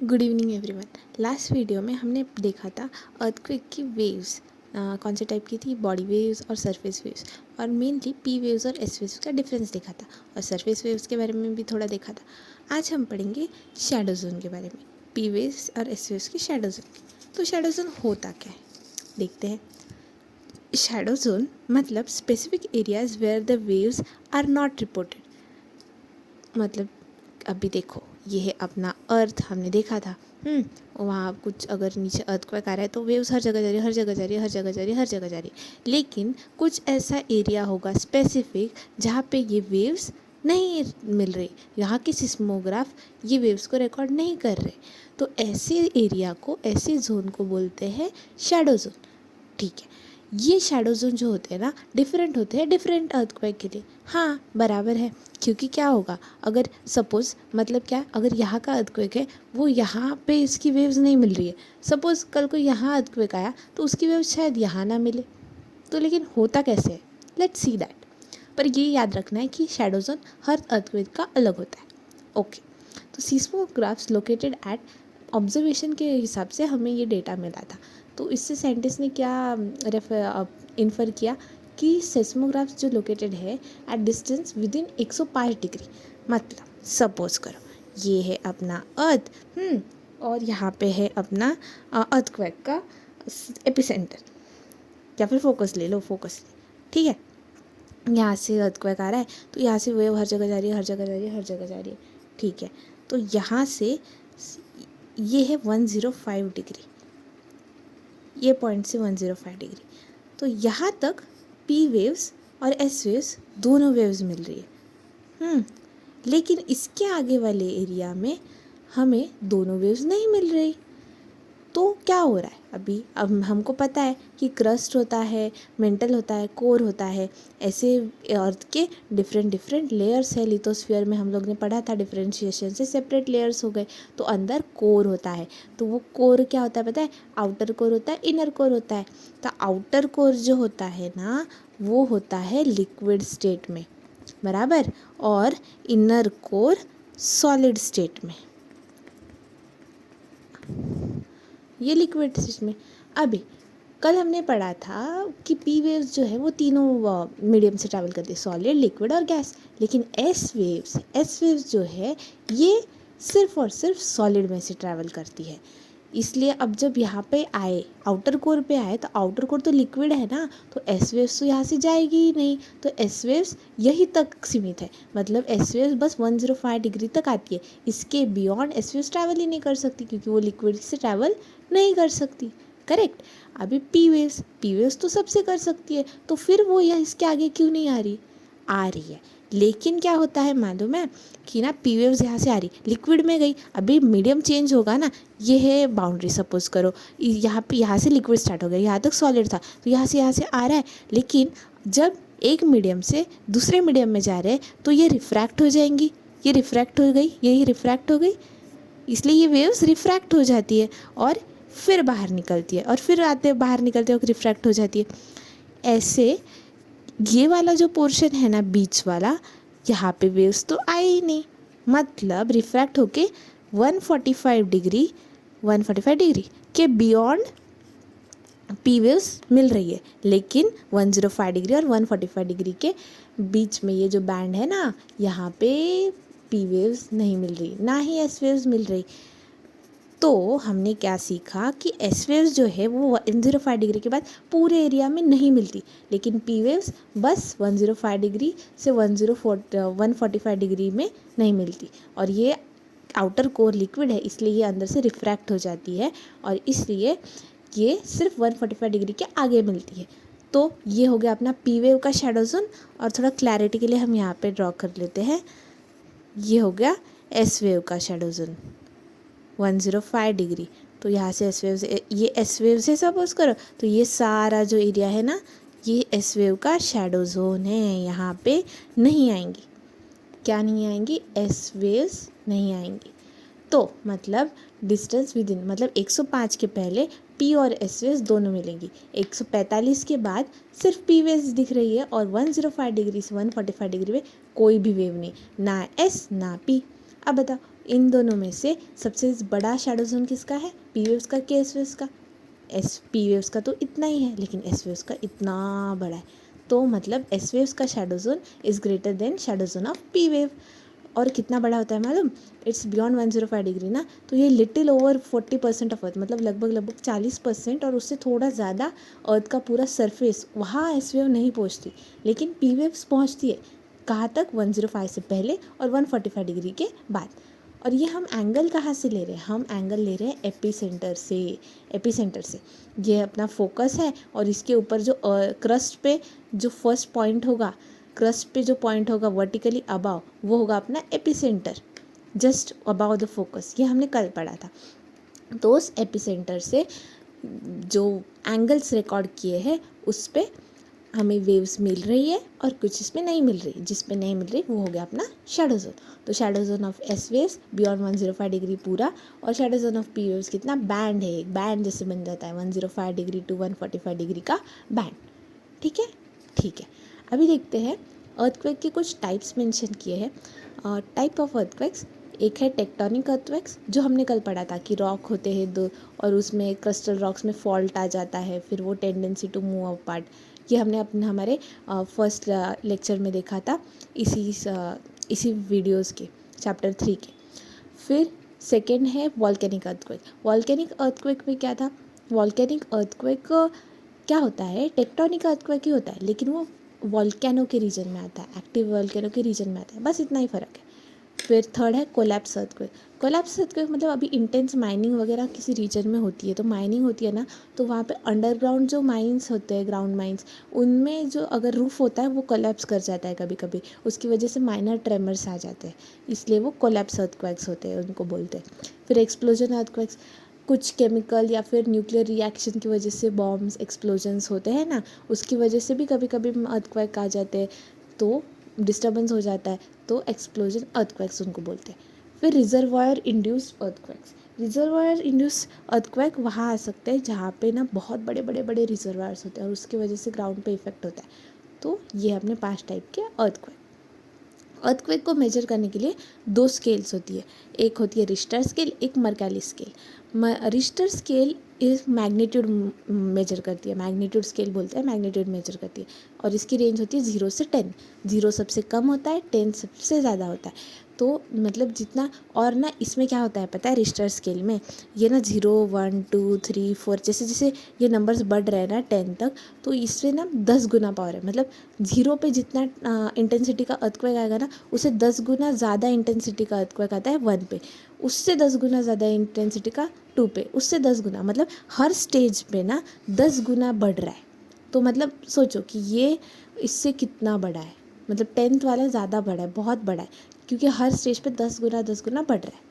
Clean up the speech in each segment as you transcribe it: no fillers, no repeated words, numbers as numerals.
Good evening everyone. Last video में हमने देखा था अर्थक्वेक की वेव्स कौन से टाइप की थी, बॉडी वेव्स और सरफेस वेव्स, और मेनली पी वेव्स और एस वेव्स का डिफरेंस देखा था और सरफेस वेव्स के बारे में भी थोड़ा देखा था। आज हम पढ़ेंगे शैडो जोन के बारे में, पी वेव्स और एस वेव्स की शैडो जोन। तो शैडो जोन होता क्या है देखते हैं। शैडो जोन मतलब specific areas where the waves are not reported. मतलब अभी देखो, ये है अपना अर्थ, हमने देखा था। वहाँ कुछ अगर नीचे अर्थक्वेक आ रहा है तो वेव्स हर जगह जा रही है, हर जगह जा रही है, हर जगह जा रही है, हर जगह जा रही है। लेकिन कुछ ऐसा एरिया होगा स्पेसिफिक जहाँ पे ये वेव्स नहीं मिल रही, यहाँ के सिस्मोग्राफ ये वेव्स को रिकॉर्ड नहीं कर रहे। तो ऐसे एरिया को, ऐसे जोन को बोलते हैं शैडो जोन। ठीक है, ये शैडो जोन जो होते हैं ना, डिफरेंट होते हैं डिफरेंट अर्थक्वेक के लिए। हाँ बराबर है, क्योंकि क्या होगा, अगर सपोज़ मतलब क्या, अगर यहाँ का अर्थक्वेक है, वो यहाँ पे इसकी वेव्स नहीं मिल रही है। सपोज़ कल को यहाँ अर्थक्वेक आया तो उसकी वेव्स शायद यहाँ ना मिले। तो लेकिन होता कैसे है, लेट्स सी दैट। पर ये याद रखना है कि शैडो जोन हर अर्थक्वेक का अलग होता है। ओके, तो सीस्मोग्राफ्स लोकेटेड एट ऑब्जर्वेशन के हिसाब से हमें ये डेटा मिला था। तो इससे साइंटिस्ट ने क्या इन्फर किया कि सेस्मोग्राफ्स जो लोकेटेड है at distance with in 105 degree. मतलब सपोज करो ये है अपना अर्थ, और यहाँ पे है अपना अर्थक्वेक का एपिसेंटर, या फिर फोकस ले लो, फोकस। ठीक है, यहाँ से अर्थक्वेक आ रहा है तो यहाँ से वेव हर जगह जा रही है, हर जगह जा रही है, हर जगह जा रही है। ठीक है, तो यहाँ से ये है 105 डिग्री, ये पॉइंट से 105 डिग्री। तो यहाँ तक पी वेव्स और एस वेव्स दोनों वेव्स मिल रही है। लेकिन इसके आगे वाले एरिया में हमें दोनों वेव्स नहीं मिल रही। तो क्या हो रहा है अभी, अब हमको पता है कि क्रस्ट होता है, मेंटल होता है, कोर होता है। ऐसे अर्थ के डिफरेंट डिफरेंट लेयर्स है। लिथोस्फीयर में हम लोग ने पढ़ा था, डिफरेंशिएशन से सेपरेट लेयर्स हो गए। तो अंदर कोर होता है, तो वो कोर क्या होता है पता है, आउटर कोर होता है, इनर कोर होता है। तो आउटर कोर जो होता है ना, वो होता है लिक्विड स्टेट में, बराबर, और इनर कोर सॉलिड स्टेट में, ये लिक्विड स्टेट में। अभी कल हमने पढ़ा था कि पी वेव्स जो है वो तीनों मीडियम से ट्रैवल करती है, सॉलिड, लिक्विड और गैस। लेकिन एस वेव्स जो है ये सिर्फ और सिर्फ सॉलिड में से ट्रैवल करती है। इसलिए अब जब यहाँ पे आए, आउटर कोर पे आए, तो आउटर कोर तो लिक्विड है ना, तो एस वेव्स तो यहाँ से जाएगी ही नहीं। तो एस वेव्स यही तक सीमित है, मतलब एस वेव्स बस 105 डिग्री तक आती है। इसके बियॉन्ड एस वेव्स ट्रैवल ही नहीं कर सकती, क्योंकि वो लिक्विड से ट्रैवल नहीं कर सकती। करेक्ट। अभी पी वेव्स तो सबसे कर सकती है, तो फिर वो यह इसके आगे क्यों नहीं आ रही है। लेकिन क्या होता है मालूम है कि ना, पी वेव्स यहाँ से आ रही, लिक्विड में गई, अभी मीडियम चेंज होगा ना। ये है बाउंड्री, सपोज करो यहाँ से लिक्विड स्टार्ट हो गया, यहाँ तक सॉलिड था, तो यहाँ से आ रहा है। लेकिन जब एक मीडियम से दूसरे मीडियम में जा रहे हैं तो ये रिफ्रैक्ट हो जाएंगी, ये रिफ्रैक्ट हो गई, यही रिफ्रैक्ट हो गई, इसलिए ये वेव्स रिफ्रैक्ट हो जाती है और फिर बाहर निकलती है, और फिर बाहर निकलते हुए रिफ्रैक्ट हो जाती है। ऐसे ये वाला जो पोर्शन है ना, बीच वाला, यहाँ पे वेव्स तो आए ही नहीं, मतलब रिफ्रैक्ट होके 145 डिग्री के बियॉन्ड पी वेव्स मिल रही है। लेकिन 105 डिग्री और 145 डिग्री के बीच में ये जो बैंड है ना, यहाँ पे पी वेव्स नहीं मिल रही, ना ही एस वेव्स मिल रही। तो हमने क्या सीखा कि एस वेव्स जो है वो 105 डिग्री के बाद पूरे एरिया में नहीं मिलती, लेकिन पी वेव्स बस 105 डिग्री से 145 डिग्री में नहीं मिलती। और ये आउटर कोर लिक्विड है, इसलिए ये अंदर से रिफ्रैक्ट हो जाती है, और इसलिए ये सिर्फ 145 डिग्री के आगे मिलती है। तो ये हो गया अपना पी वेव का शैडो जोन। और थोड़ा क्लैरिटी के लिए हम यहाँ पे ड्रॉ कर लेते हैं, ये हो गया एस वेव का शैडो जोन 105 डिग्री। तो यहाँ से एस वेव से, ये एस वेव से सपोज करो, तो ये सारा जो एरिया है ना, ये एस वेव का शैडो जोन है। यहाँ पे नहीं आएंगी, क्या नहीं आएंगी, एस वेव्स नहीं आएंगी। तो मतलब डिस्टेंस विद इन, मतलब 105 के पहले पी और एस वेव्स दोनों मिलेंगी। 145 के बाद सिर्फ पी वेव्स दिख रही है, और 105 डिग्री से 145 डिग्री में कोई भी वेव नहीं, ना एस ना पी। अब बताओ इन दोनों में से सबसे बड़ा शैडो जोन किसका है, पी वेव्स का कि एस वेव्स का? एस पी वेव्स का तो इतना ही है, लेकिन एस वेव्स का इतना बड़ा है। तो मतलब एस वेव्स का shadow zone is greater than shadow zone of P wave. और कितना बड़ा होता है मालूम? इट्स बियॉन्ड 105 डिग्री ना, तो ये लिटिल ओवर 40% ऑफ अर्थ, मतलब लगभग 40%, और उससे थोड़ा ज़्यादा अर्थ का पूरा सरफेस, वहाँ एस वेव नहीं पहुँचती, लेकिन पी वेव्स पहुँचती है। कहाँ तक? 105 से पहले और 145 डिग्री के बाद। और ये हम एंगल कहाँ से ले रहे हैं? हम एंगल ले रहे हैं एपीसेंटर से। एपीसेंटर से ये अपना फोकस है, और इसके ऊपर जो क्रस्ट पे जो फर्स्ट पॉइंट होगा, क्रस्ट पे जो पॉइंट होगा वर्टिकली अबाव, वो होगा अपना epicentre, just above the focus. ये हमने कल पढ़ा था। तो उस एपीसेंटर से जो एंगल्स रिकॉर्ड किए हैं उस पे हमें वेव्स मिल रही है, और कुछ इसमें नहीं मिल रही। जिस पे नहीं मिल रही वो हो गया अपना शैडो जोन। तो shadow zone of S waves beyond 105 degree पूरा, और shadow zone of P waves कितना? बैंड है, एक बैंड जैसे बन जाता है 105 डिग्री टू 145 डिग्री का बैंड। ठीक है, ठीक है। अभी देखते हैं अर्थक्वेक के कुछ टाइप्स मेंशन किए हैं। टाइप ऑफ अर्थक्वेक्स, एक है टेक्टोनिक अर्थक्वेक्स, जो हमने कल पढ़ा था कि रॉक होते हैं दो, और उसमें क्रिस्टल रॉक्स में फॉल्ट आ जाता है, फिर वो टेंडेंसी टू मूव अपार्ट। ये हमने अपने हमारे फर्स्ट लेक्चर में देखा था, इसी वीडियोस के चैप्टर 3 के। फिर सेकेंड है वॉल्केनिक अर्थक्वेक। वॉल्केनिक अर्थक्वेक में क्या था? वॉल्केनिक अर्थक्वेक क्या होता है? टेक्टोनिक अर्थक्वेक ही होता है, लेकिन वो वॉल्केनो के रीजन में आता है, एक्टिव वॉल्केनो के रीजन में आता है, बस इतना ही फ़र्क है। फिर थर्ड है कोलैप्स अर्थक्वेक। कोलैप्स अर्थक्वेक मतलब अभी इंटेंस माइनिंग वगैरह किसी रीजन में होती है, तो माइनिंग होती है ना, तो वहाँ पे अंडरग्राउंड जो माइंस होते हैं, ग्राउंड माइंस, उनमें जो अगर रूफ होता है वो कोलैप्स कर जाता है कभी कभी, उसकी वजह से माइनर ट्रेमर्स आ जाते हैं, इसलिए वो कोलैप्स अर्थक्वेक्स होते हैं, उनको बोलते हैं। फिर एक्सप्लोजन अर्थक्वेक्स, कुछ केमिकल या फिर न्यूक्लियर रिएक्शन की वजह से बॉम्ब्स एक्सप्लोजन्स होते हैं ना, उसकी वजह से भी कभी कभी अर्थक्वेक आ जाते हैं, तो डिस्टर्बेंस हो जाता है, तो एक्सप्लोजन अर्थक्वेक्स उनको बोलते हैं। फिर reservoir induced earthquakes. Reservoir induce earthquake वहाँ आ सकते हैं जहाँ पे ना बहुत बड़े बड़े बड़े रिजर्वायर्स होते हैं, और उसकी वजह से ग्राउंड पे इफेक्ट होता है। तो ये अपने 5 टाइप के अर्थक्वेक। अर्थक्वेक को मेजर करने के लिए 2 स्केल्स होती है, एक होती है रिश्टर स्केल, एक मर्काली स्केल। रिश्टर स्केल इस मैग्नीट्यूड मेजर करती है, मैग्नीट्यूड स्केल बोलते हैं, मैग्नीट्यूड मेजर करती है, और इसकी रेंज होती है 0 से 10। 0 सबसे कम होता है, 10 सबसे ज़्यादा होता है। तो मतलब जितना, और ना इसमें क्या होता है पता है? रिश्टर स्केल में ये ना 0 1 2 3 4 जैसे जैसे ये नंबर्स बढ़ रहे हैं ना 10 तक, तो इससे ना 10 गुना पावर है। मतलब 0 पे जितना इंटेंसिटी का अर्थक्वेक आएगा ना, उससे 10 गुना ज़्यादा इंटेंसिटी का अर्थक्वेक आता है 1 पे, उससे 10 गुना ज़्यादा इंटेंसिटी का 2 पे, उससे 10 गुना, मतलब हर स्टेज पे ना 10 गुना बढ़ रहा है। तो मतलब सोचो कि ये इससे कितना बड़ा है, मतलब 10th वाला ज़्यादा बड़ा है, बहुत बड़ा है, क्योंकि हर स्टेज पे 10 गुना बढ़ रहा है।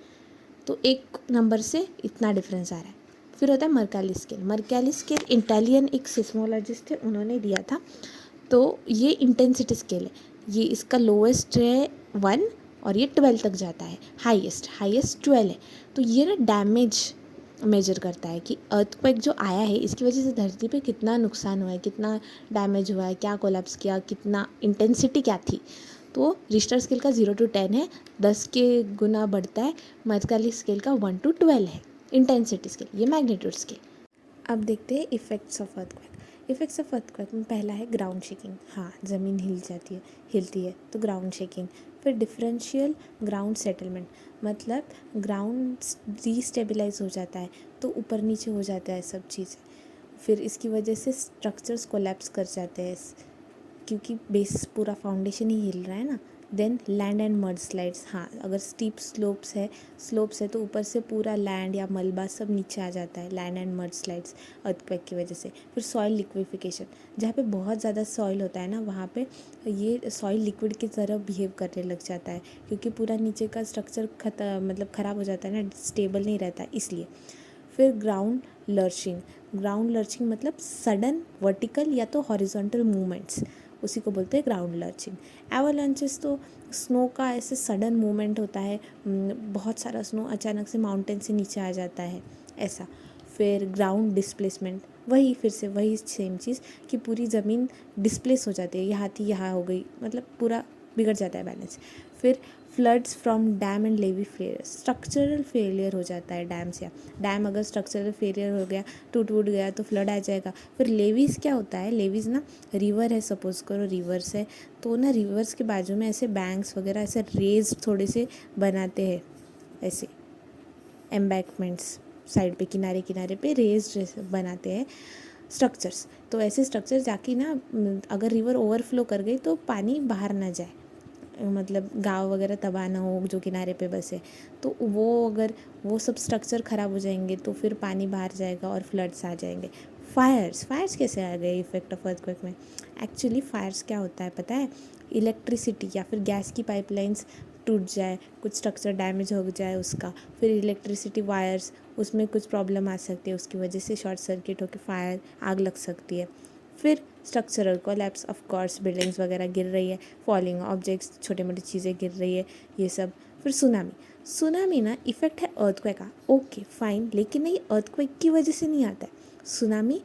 तो एक नंबर से इतना डिफरेंस आ रहा है। फिर होता है मर्काली स्केल। मर्काली स्केल इटालियन एक सिस्मोलॉजिस्ट थे, उन्होंने दिया था। तो ये इंटेंसिटी स्केल है, ये इसका लोएस्ट है 1, और ये 12 तक जाता है, हाईएस्ट 12 है। तो ये ना डैमेज मेजर करता है कि अर्थक्वेक जो आया है इसकी वजह से धरती पे कितना नुकसान हुआ है, कितना डैमेज हुआ है, क्या कोलैप्स किया, कितना इंटेंसिटी क्या थी। तो रिश्टर स्केल का 0 to 10 है, 10 के गुना बढ़ता है। मर्काली स्केल का 1 to 12 है इंटेंसिटी स्केल, ये मैग्नीट्यूड स्केल। अब देखते हैं effects of earthquake. Effects of earthquake में पहला है ग्राउंड शेकिंग। हाँ, ज़मीन हिलती है तो ग्राउंड शेकिंग। फिर डिफरेंशियल ग्राउंड सेटलमेंट, मतलब ग्राउंड डिस्टेबलाइज हो जाता है, तो ऊपर नीचे हो जाता है सब चीज़। फिर इसकी वजह से स्ट्रक्चर्स कोलैप्स कर जाते हैं, क्योंकि बेस पूरा फाउंडेशन ही हिल रहा है ना। Then land and mud slides. हाँ, अगर स्टीप स्लोप्स है तो ऊपर से पूरा लैंड या मलबा सब नीचे आ जाता है, land and mud slides earthquake की वजह से। फिर सॉइल लिक्विफिकेशन, जहाँ पे बहुत ज़्यादा सॉइल होता है ना, वहाँ पे ये सॉइल लिक्विड की तरह बिहेव करने लग जाता है, क्योंकि पूरा नीचे का स्ट्रक्चर मतलब ख़राब हो जाता है ना, स्टेबल नहीं रहता, इसलिए। फिर ग्राउंड लर्चिंग मतलब सडन वर्टिकल या तो हॉरिजॉन्टल मूवमेंट्स, उसी को बोलते हैं ग्राउंड लर्चिंग। एवालांचेस तो स्नो का ऐसे सडन मूवमेंट होता है, बहुत सारा स्नो अचानक से माउंटेन से नीचे आ जाता है, ऐसा। फिर ग्राउंड डिस्प्लेसमेंट, फिर से वही सेम चीज़ कि पूरी ज़मीन डिस्प्लेस हो जाती है, यहाँ थी यहाँ हो गई, मतलब पूरा बिगड़ जाता है बैलेंस। फिर floods from dam and levee failure, structural failure हो जाता है डैम से। डैम अगर स्ट्रक्चरल फेलियर हो गया, टूट वूट गया तो फ्लड आ जाएगा। फिर लेवीज क्या होता है, लेवीज ना रिवर है, सपोज करो रिवर्स है, तो ना रिवर्स के बाजू में ऐसे बैंक्स वगैरह ऐसे रेज थोड़े से बनाते हैं, ऐसे एम्बैंकमेंट्स साइड पे किनारे किनारे पे रेज बनाते हैं स्ट्रक्चर्स। तो ऐसे स्ट्रक्चर जाके ना अगर रिवर ओवरफ्लो कर गई तो पानी बाहर ना जाए, मतलब गांव वगैरह तबाह ना हो जो किनारे पे बसे, तो वो अगर वो सब स्ट्रक्चर ख़राब हो जाएंगे तो फिर पानी बाहर जाएगा और फ्लड्स आ जाएंगे। फायर्स कैसे आ गए इफेक्ट ऑफ अर्थक्वेक में? एक्चुअली फायर्स क्या होता है पता है, इलेक्ट्रिसिटी या फिर गैस की पाइपलाइंस टूट जाए, कुछ स्ट्रक्चर डैमेज हो जाए उसका, फिर इलेक्ट्रिसिटी वायर्स उसमें कुछ प्रॉब्लम आ सकती है, उसकी वजह से शॉर्ट सर्किट होकर फायर आग लग सकती है। फिर structural collapse, of course buildings वगैरह गिर रही है, फॉलिंग ऑब्जेक्ट्स छोटे मोटी चीज़ें गिर रही है, ये सब। फिर सुनामी ना इफ़ेक्ट है अर्थक्वेक का, ओके फाइन, लेकिन ये अर्थक्वेक की वजह से नहीं आता है। सुनामी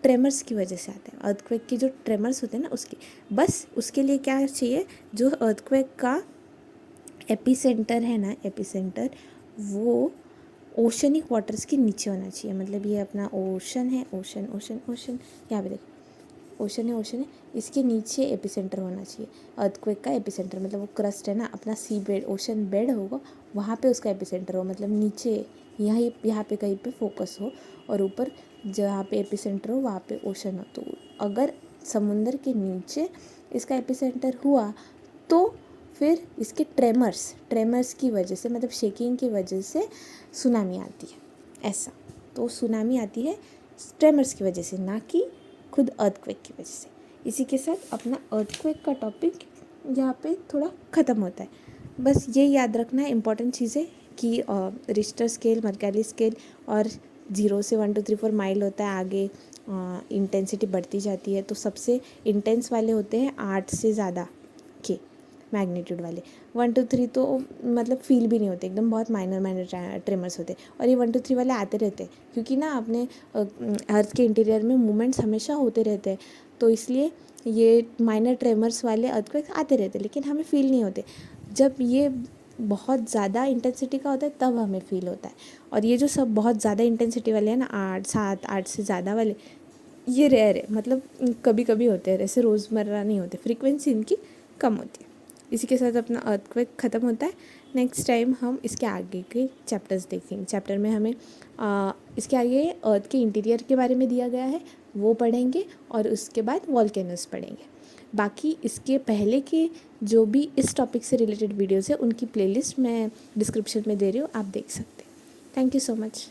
ट्रेमर्स की वजह से आता है, अर्थक्वेक के जो ट्रेमर्स होते हैं ना उसकी, बस उसके लिए क्या चाहिए, जो अर्थक्वेक का एपिसेंटर है ना, एपिसेंटर वो ओशनिक वाटर्स के नीचे होना चाहिए। मतलब ये अपना ओशन है, ओशन ओशन ओशन, यहाँ पे देखो ओशन है, इसके नीचे एपिसेंटर होना चाहिए अर्थक्वेक का। एपिसेंटर मतलब वो क्रस्ट है ना अपना, सी बेड ओशन बेड होगा, वहाँ पे उसका एपिसेंटर हो, मतलब नीचे यहाँ पे कहीं पे फोकस हो, और ऊपर जहाँ पे एपिसेंटर हो वहाँ पे ओशन हो। तो अगर समुंदर के नीचे इसका एपिसेंटर हुआ तो फिर इसके ट्रेमर्स की वजह से, मतलब शेकिंग की वजह से सुनामी आती है, ऐसा। तो सुनामी आती है ट्रेमर्स की वजह से, ना कि खुद अर्थक्वेक की वजह से। इसी के साथ अपना अर्थक्वेक का टॉपिक यहाँ पे थोड़ा ख़त्म होता है। बस ये याद रखना है इंपॉर्टेंट चीज़ें कि रिश्टर स्केल, मर्कैली स्केल और 0 से 1 2 3 4 माइल होता है, आगे इंटेंसिटी बढ़ती जाती है। तो सबसे इंटेंस वाले होते हैं 8 से ज़्यादा के मैग्नीट्यूड वाले, 1 2 3 तो मतलब फील भी नहीं होते, एकदम बहुत माइनर ट्रेमर्स होते हैं। और ये 1 2 3 वाले आते रहते हैं, क्योंकि ना अपने अर्थ के इंटीरियर में मूवमेंट्स हमेशा होते रहते हैं, तो इसलिए ये माइनर ट्रेमर्स वाले अर्थक्वेक आते रहते हैं, लेकिन हमें फील नहीं होते। जब ये बहुत ज़्यादा इंटेंसिटी का होता है तब हमें फील होता है। और ये जो सब बहुत ज़्यादा इंटेंसिटी वाले हैं ना, 8 से ज़्यादा वाले, ये रेयर है, मतलब कभी कभी होते हैं, ऐसे रोज़मर्रा नहीं होते, फ्रीक्वेंसी इनकी कम होती है। इसी के साथ अपना अर्थक्वेक ख़त्म होता है। नेक्स्ट टाइम हम इसके आगे के चैप्टर्स देखेंगे। चैप्टर में हमें इसके आगे अर्थ के इंटीरियर के बारे में दिया गया है, वो पढ़ेंगे, और उसके बाद वॉल्केनोस पढ़ेंगे। बाकी इसके पहले के जो भी इस टॉपिक से रिलेटेड वीडियोज़ है उनकी प्लेलिस्ट मैं डिस्क्रिप्शन में दे रही हूँ, आप देख सकते हैं। Thank you so much.